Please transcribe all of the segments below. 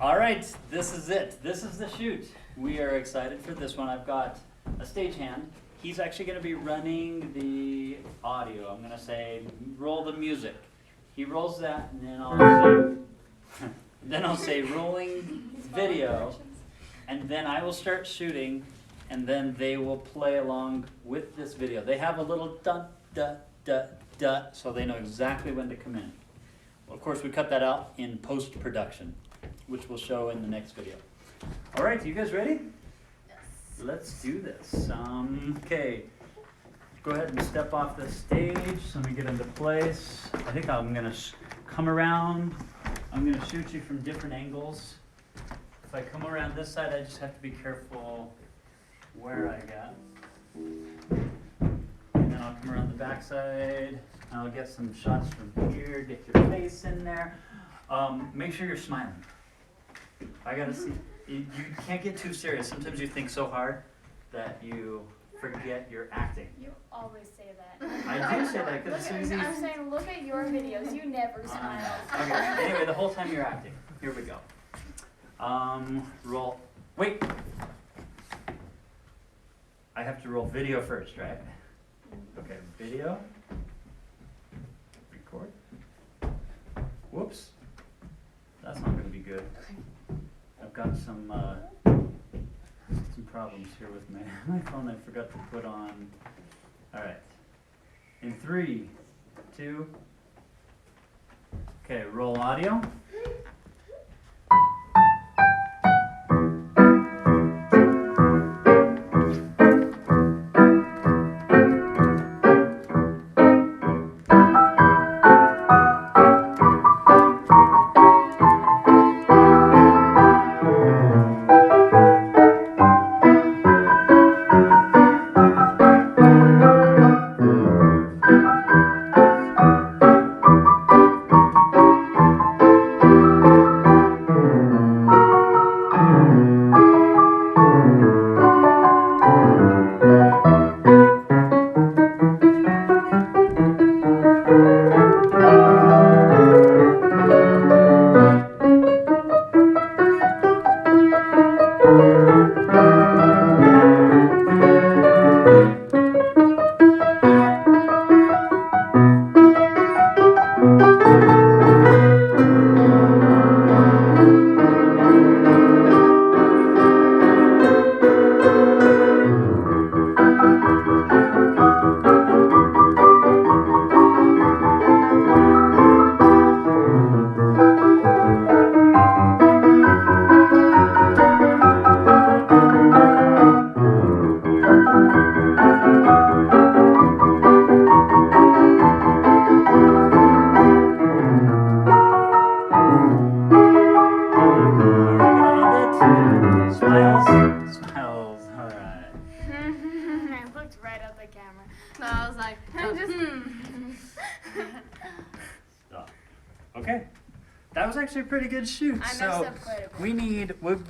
All right, this is it. This is the shoot. We are excited for this one. I've got a stagehand. He's actually going to be running the audio. I'm going to say, roll the music. He rolls that, and then I'll say, rolling video, and then I will start shooting, and then they will play along with this video. They have a little dot, dot, dot, dot, so they know exactly when to come in. Well, of course, we cut that out in post-production, which we'll show in the next video. All right, you guys ready? Yes. Let's do this. Okay, go ahead and step off the stage. Let me get into place. I think I'm gonna come around. I'm gonna shoot you from different angles. If I come around this side, I just have to be careful where I got. And then I'll come around the back side. I'll get some shots from here, get your face in there. Make sure you're smiling. I gotta see, you can't get too serious. Sometimes you think so hard that you forget you're acting. You always say that. I do say that because as soon as you... I'm saying, look at your videos. You never smile. Okay, anyway, the whole time you're acting. Here we go. Roll. Wait. I have to roll video first, right? Okay, video. Record. Whoops. That's not going to be good. I've got some problems here with my phone I forgot to put on. All right. In 3, 2. Okay, roll audio. Okay, that was actually a pretty good shoot. So we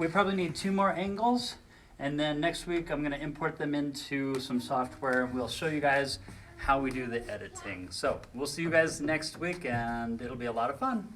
probably need 2 more angles, and then next week I'm going to import them into some software. We'll show you guys how we do the editing. So we'll see you guys next week, and it'll be a lot of fun.